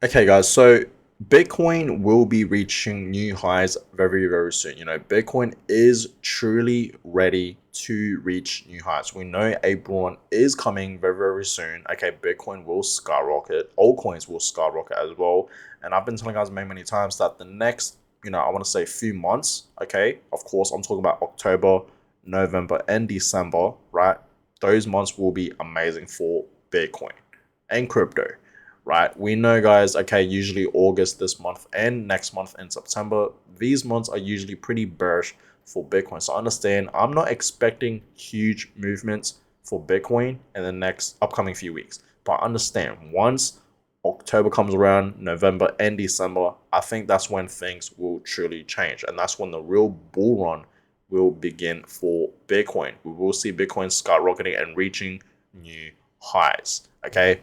Okay, guys, so Bitcoin will be reaching new highs very, very soon. Bitcoin is truly ready to reach new heights. We know April 1 is coming very, very soon. Okay, Bitcoin will skyrocket, altcoins will skyrocket as well. And I've been telling guys many, many times that the next, I want to say few months, okay, of course, I'm talking about October, November, and December, right? Those months will be amazing for Bitcoin and crypto, right? We know, guys, okay, usually August this month and next month in September, these months are usually pretty bearish for Bitcoin. So understand, I'm not expecting huge movements for Bitcoin in the next upcoming few weeks. But understand, once October comes around, November and December, I think that's when things will truly change. And that's when the real bull run will begin for Bitcoin. We will see Bitcoin skyrocketing and reaching new highs. Okay.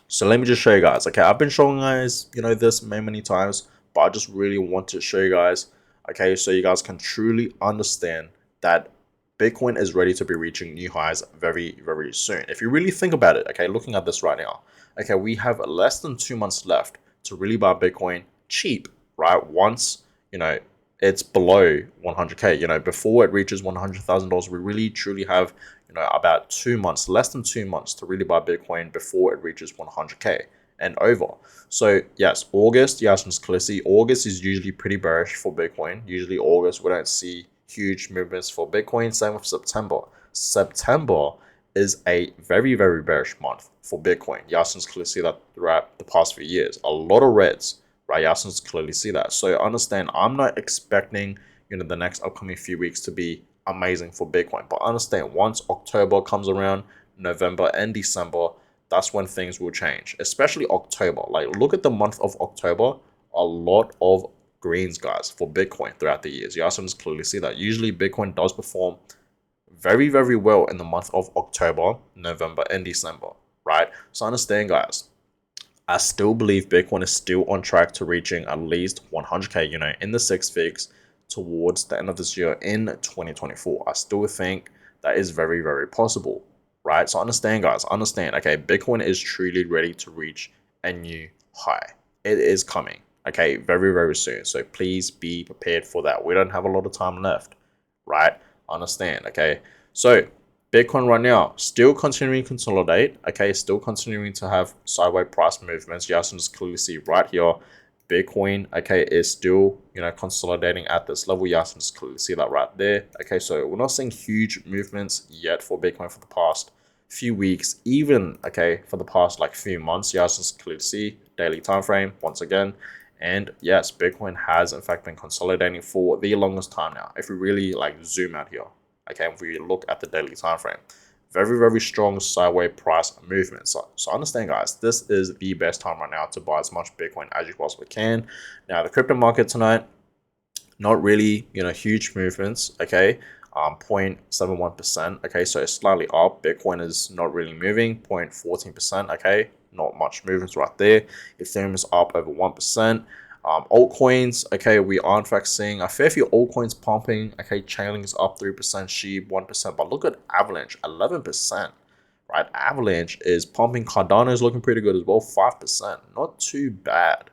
So let me just show you guys. Okay, I've been showing guys, this many times, but I just really want to show you guys, okay, so you guys can truly understand that Bitcoin is ready to be reaching new highs very, very soon. If you really think about it, okay, looking at this right now, okay, we have less than 2 months left to really buy Bitcoin cheap, right? Once, it's below 100K, before it reaches $100,000, we really truly have about 2 months, less than 2 months to really buy Bitcoin before it reaches 100K and over. So yes, August, yes, Ms. Khaleesi, August is usually pretty bearish for Bitcoin. Usually August, we don't see huge movements for Bitcoin. Same with September. September is a very, very bearish month for Bitcoin. Yasin's clearly see that throughout the past few years. A lot of reds, right? Yasin's clearly see that. So understand, I'm not expecting, the next upcoming few weeks to be amazing for Bitcoin. But understand, once October comes around, November and December, that's when things will change, especially October. Like, look at the month of October, a lot of greens, guys, for Bitcoin throughout the years. You guys can clearly see that. Usually, Bitcoin does perform very, very well in the month of October, November, and December, right? So, understand, guys, I still believe Bitcoin is still on track to reaching at least 100K, in the six figs towards the end of this year in 2024. I still think that is very, very possible, right? So understand, guys, understand, okay, Bitcoin is truly ready to reach a new high. It is coming, okay, very, very soon. So please be prepared for that. We don't have a lot of time left, right? Understand, okay? So Bitcoin right now still continuing to consolidate. Okay, still continuing to have sideways price movements. You guys can just clearly see right here, Bitcoin, okay, is still consolidating at this level. You guys can just clearly see that right there. Okay, so we're not seeing huge movements yet for Bitcoin for the past few weeks, even okay for the past like few months. You guys can just clearly see daily time frame once again. And yes, Bitcoin has in fact been consolidating for the longest time now. If we really like zoom out here, okay, if we look at the daily time frame, very, very strong sideways price movement. So understand, guys, this is the best time right now to buy as much Bitcoin as you possibly can. Now, the crypto market tonight, not really, huge movements, okay, 0.71%, okay, so it's slightly up. Bitcoin is not really moving, 0.14%, okay, not much movements right there. Ethereum is up over 1%. Altcoins, okay, we are in fact seeing a fair few altcoins pumping. Okay, Chainlink is up 3%, Sheep 1%, but look at Avalanche, 11%, right? Avalanche is pumping. Cardano is looking pretty good as well, 5%, not too bad,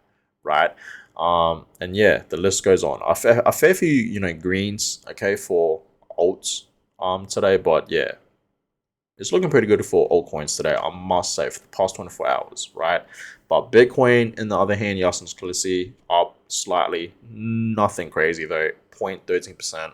right? And yeah, the list goes on. A fair few, greens, okay, for alts today, but yeah, it's looking pretty good for altcoins today, I must say, for the past 24 hours, right? But Bitcoin, in the other hand, you can clearly see up slightly, nothing crazy though, 0.13%.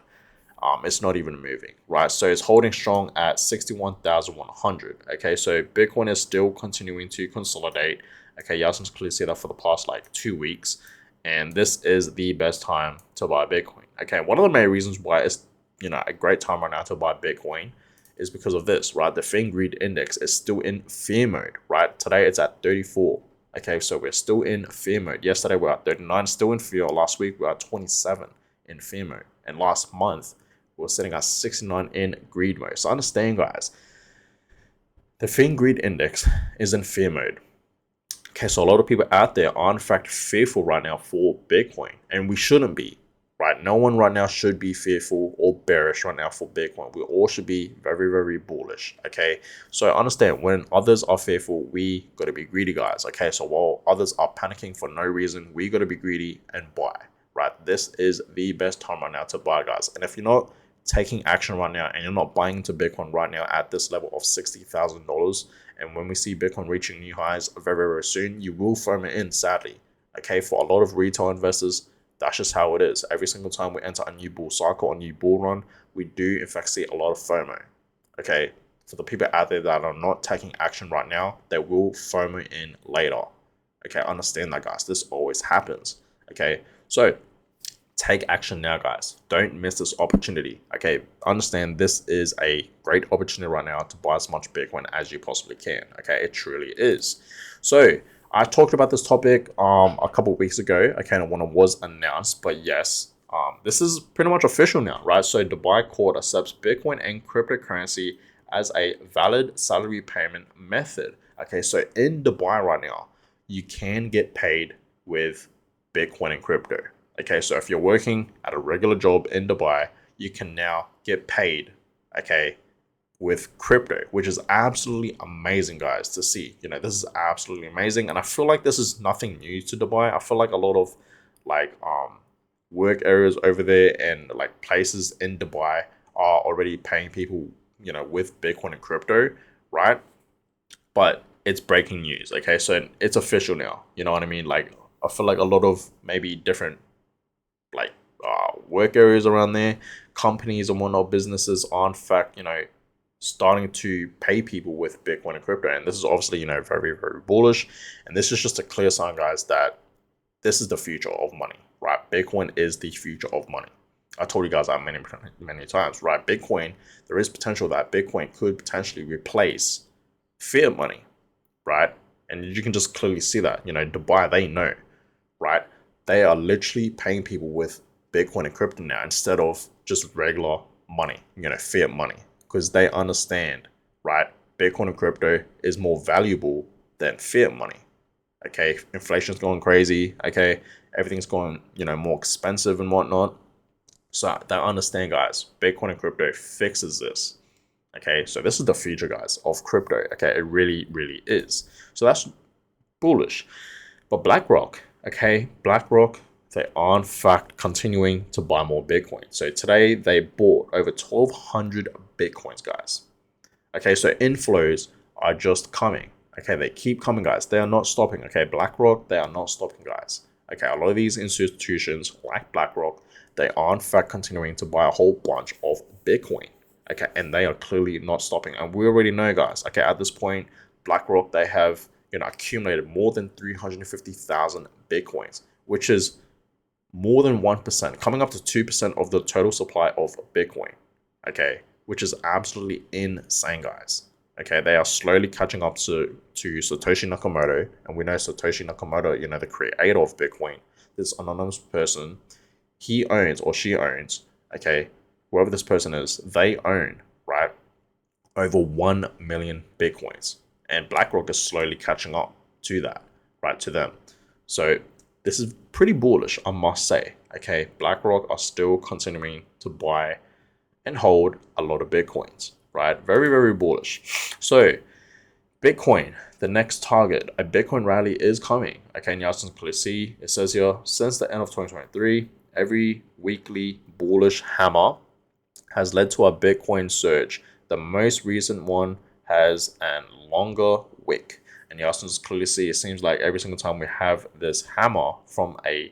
It's not even moving, right? So it's holding strong at 61,100. Okay, so Bitcoin is still continuing to consolidate. Okay, you can clearly see that for the past like 2 weeks, and this is the best time to buy Bitcoin. Okay, one of the main reasons why it's a great time right now to buy Bitcoin is because of this, right? The FinGreed index is still in fear mode, right? Today it's at 34. Okay, so we're still in fear mode. Yesterday we were at 39, still in fear. Last week we were at 27 in fear mode, and last month we were sitting at 69 in greed mode. So understand, guys, the FinGreed index is in fear mode. Okay, so a lot of people out there are in fact fearful right now for Bitcoin, and we shouldn't be. right? No one right now should be fearful or bearish right now for Bitcoin. We all should be very, very bullish, okay? So understand, when others are fearful, we got to be greedy, guys, okay? So while others are panicking for no reason, we got to be greedy and buy, right? This is the best time right now to buy, guys. And if you're not taking action right now and you're not buying into Bitcoin right now at this level of $60,000, and when we see Bitcoin reaching new highs very, very soon, you will FOMO in, sadly, okay? For a lot of retail investors, that's just how it is. Every single time we enter a new bull cycle, a new bull run, we do in fact see a lot of FOMO. Okay, for the people out there that are not taking action right now, they will FOMO in later. Okay, understand that, guys. This always happens. Okay, so take action now, guys. Don't miss this opportunity. Okay, understand this is a great opportunity right now to buy as much Bitcoin as you possibly can. Okay, it truly is. So I talked about this topic a couple of weeks ago, okay, when it was announced, but yes, this is pretty much official now, right? So Dubai court accepts Bitcoin and cryptocurrency as a valid salary payment method. Okay, so in Dubai right now, you can get paid with Bitcoin and crypto. Okay, so if you're working at a regular job in Dubai, you can now get paid, okay, with crypto, which is absolutely amazing, guys, to see. This is absolutely amazing. And I feel like this is nothing new to Dubai. I feel like a lot of like work areas over there and like places in Dubai are already paying people, with Bitcoin and crypto, right? But it's breaking news, okay? So it's official now. You know what I mean? Like, I feel like a lot of maybe different like work areas around there, companies and whatnot, businesses are in fact, starting to pay people with Bitcoin and crypto. And this is obviously, very, very bullish. And this is just a clear sign, guys, that this is the future of money, right? Bitcoin is the future of money. I told you guys that many, many times, right? Bitcoin, there is potential that Bitcoin could potentially replace fiat money, right? And you can just clearly see that, Dubai, they know, right? They are literally paying people with Bitcoin and crypto now instead of just regular money, fiat money, because they understand, right? Bitcoin and crypto is more valuable than fiat money. Okay, inflation's going crazy. Okay, everything's going, more expensive and whatnot. So they understand, guys. Bitcoin and crypto fixes this. Okay, so this is the future, guys, of crypto. Okay, it really, really is. So that's bullish. But BlackRock, okay, BlackRock, they are in fact continuing to buy more Bitcoin. So today they bought over 1,200 Bitcoins, guys. Okay, so inflows are just coming. Okay, they keep coming, guys. They are not stopping. Okay, BlackRock, they are not stopping, guys. Okay, a lot of these institutions like BlackRock, they are in fact continuing to buy a whole bunch of Bitcoin. Okay, and they are clearly not stopping. And we already know, guys, okay, at this point, BlackRock, they have accumulated more than 350,000 Bitcoins, which is more than 1%, coming up to 2% of the total supply of Bitcoin, okay, which is absolutely insane, guys. Okay, they are slowly catching up to Satoshi Nakamoto, and we know Satoshi Nakamoto, the creator of Bitcoin, this anonymous person, he owns or she owns, okay, whoever this person is, they own, right, over 1 million Bitcoins. And BlackRock is slowly catching up to that, right, to them. So this is pretty bullish, I must say. Okay, BlackRock are still continuing to buy and hold a lot of Bitcoins, right? Very, very bullish. So Bitcoin, the next target, a Bitcoin rally is coming. Okay, and you can clearly see, it says here, since the end of 2023, every weekly bullish hammer has led to a Bitcoin surge. The most recent one has a longer wick. And you also clearly see, it seems like every single time we have this hammer from a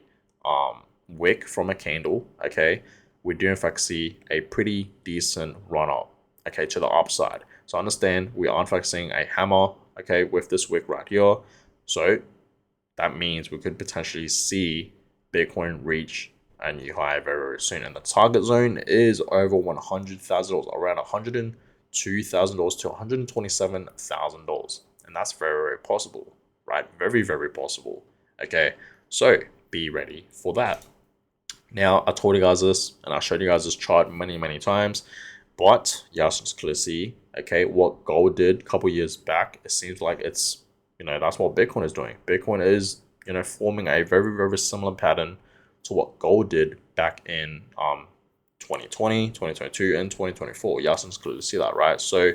wick from a candle, okay, we do in fact see a pretty decent run up, okay, to the upside. So understand, we are in fact seeing a hammer, okay, with this wick right here. So that means we could potentially see Bitcoin reach a new high very, very soon. And the target zone is over $100,000, around $102,000 to $127,000. And that's very, very possible, right? Very, very possible. Okay, so be ready for that. Now, I told you guys this, and I showed you guys this chart many, many times, but you guys can clearly see, okay, what gold did a couple years back. It seems like it's, that's what Bitcoin is doing. Bitcoin is, forming a very, very similar pattern to what gold did back in 2020, 2022, and 2024. Yasin's clearly see that, right? So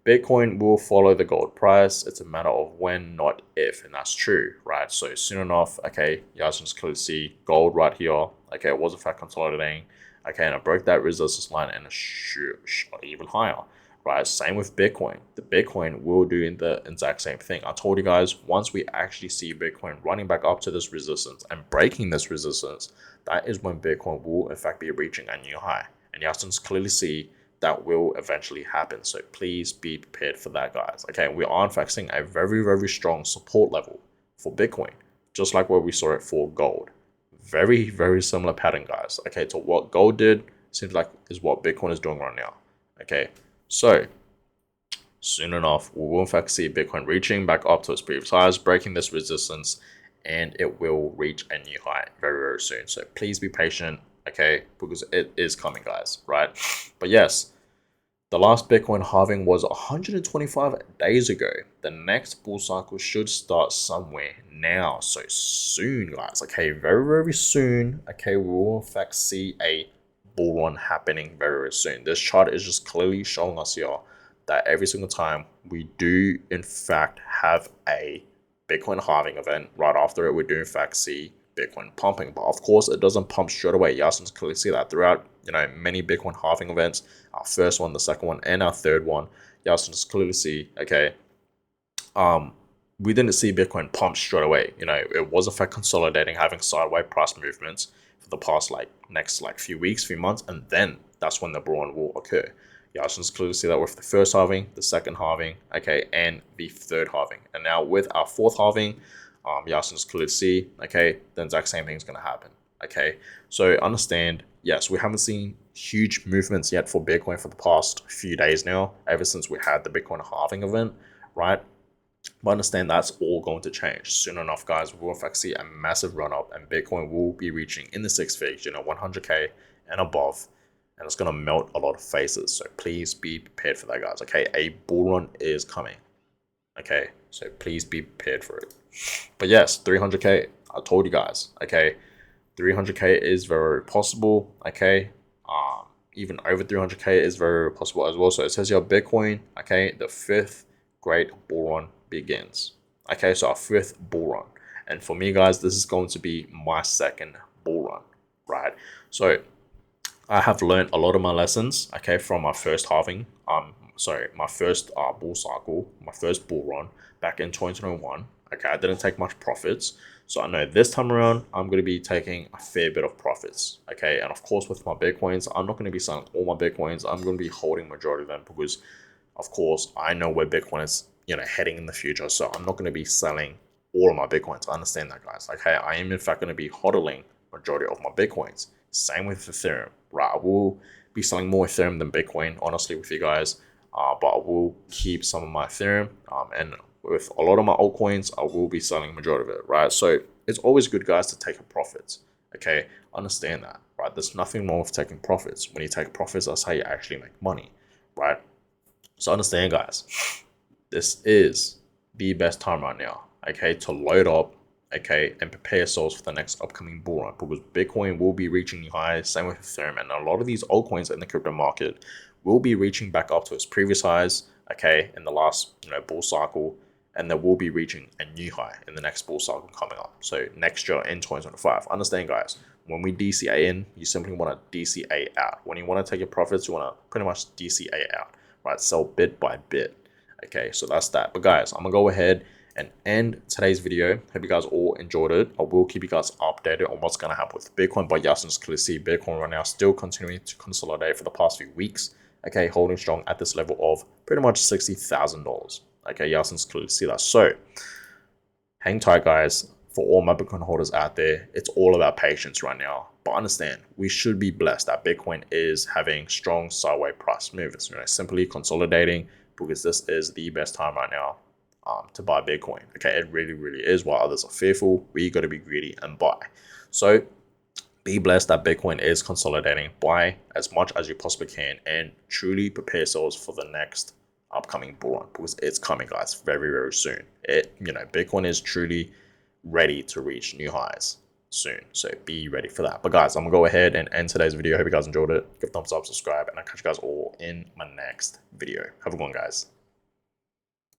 Bitcoin will follow the gold price. It's a matter of when, not if, and that's true, right? So soon enough, okay, Yasin's clearly see gold right here. Okay, it was in fact consolidating. Okay, and I broke that resistance line and it shot even higher, right? Same with Bitcoin. The Bitcoin will do the exact same thing. I told you guys, once we actually see Bitcoin running back up to this resistance and breaking this resistance, that is when Bitcoin will in fact be reaching a new high. And Yasin's clearly see that will eventually happen. So please be prepared for that, guys. Okay, we are in fact seeing a very, very strong support level for Bitcoin, just like where we saw it for gold. Very, very similar pattern, guys. Okay, to what gold did, seems like is what Bitcoin is doing right now. Okay, so soon enough, we will in fact see Bitcoin reaching back up to its previous highs, breaking this resistance, and it will reach a new high very, very soon. So please be patient, okay, because it is coming, guys, right? But yes, the last Bitcoin halving was 125 days ago. The next bull cycle should start somewhere now. So soon, guys. Okay, very, very soon. Okay, we will in fact see a bull run happening very, very soon. This chart is just clearly showing us here that every single time we do in fact have a Bitcoin halving event, right after it, we do in fact see Bitcoin pumping. But of course, it doesn't pump straight away. Yasin's clearly see that throughout, many Bitcoin halving events, our first one, the second one, and our third one. Yasin's clearly see, okay, we didn't see Bitcoin pump straight away. It was in fact consolidating, having sideways price movements for the past next few weeks, few months, and then that's when the bull run will occur. Yasin's clearly see that with the first halving, the second halving, okay, and the third halving. And now with our fourth halving, Yasin's clearly see, okay, the exact same thing is going to happen. Okay, so understand, yes, we haven't seen huge movements yet for Bitcoin for the past few days now, ever since we had the Bitcoin halving event, right? But understand that's all going to change soon enough, guys. We'll in fact see a massive run up, and Bitcoin will be reaching in the six figures, 100K and above, and it's going to melt a lot of faces. So please be prepared for that, guys. Okay, a bull run is coming. Okay, so please be prepared for it. But yes, 300K, I told you guys. Okay, 300K is very possible. Okay, even over 300K is very possible as well. So it says here Bitcoin, okay, the fifth great bull run begins. Okay, so our fifth bull run, and for me, guys, this is going to be my second bull run, right? So I have learned a lot of my lessons, okay, from my first halving, my first bull cycle, my first bull run back in 2021. Okay, I didn't take much profits, so I know this time around I'm going to be taking a fair bit of profits. Okay, and of course with my Bitcoins, I'm not going to be selling all my Bitcoins. I'm going to be holding majority of them because, of course, I know where Bitcoin is, heading in the future. So I'm not going to be selling all of my Bitcoins. I understand that, guys. Okay, I am in fact going to be hodling majority of my Bitcoins. Same with Ethereum, right? I will be selling more Ethereum than Bitcoin, honestly, with you guys. But I will keep some of my Ethereum, and with a lot of my altcoins, I will be selling majority of it, right? So it's always good, guys, to take a profit. Okay, understand that, right? There's nothing wrong with taking profits. When you take profits, that's how you actually make money, right? So understand, guys, this is the best time right now, okay, to load up, okay, and prepare yourselves for the next upcoming bull run, because Bitcoin will be reaching new highs, same with Ethereum, and a lot of these altcoins in the crypto market will be reaching back up to its previous highs, okay, in the last bull cycle, and they will be reaching a new high in the next bull cycle coming up. So next year in 2025. Understand, guys, when we DCA in, you simply want to DCA out. When you want to take your profits, you want to pretty much DCA out, right? Sell bit by bit. Okay, so that's that. But guys, I'm gonna go ahead and end today's video. Hope you guys all enjoyed it. I will keep you guys updated on what's gonna happen with Bitcoin. But Yasin's clearly see Bitcoin right now still continuing to consolidate for the past few weeks. Okay, holding strong at this level of pretty much $60,000. Okay, Yasin's clearly see that. So hang tight, guys. For all my Bitcoin holders out there, it's all about patience right now. But understand, we should be blessed that Bitcoin is having strong sideways price movements. Simply consolidating, because this is the best time right now to buy Bitcoin. Okay, it really, really is. While others are fearful, we got to be greedy and buy. So be blessed that Bitcoin is consolidating. Buy as much as you possibly can and truly prepare yourselves for the next upcoming bull run, because it's coming, guys, very, very soon. Bitcoin is truly ready to reach new highs. soon. So be ready for that. But guys, I'm gonna go ahead and end today's video. Hope you guys enjoyed it. Give a thumbs up, subscribe, and I'll catch you guys all in my next video. Have a good one, guys.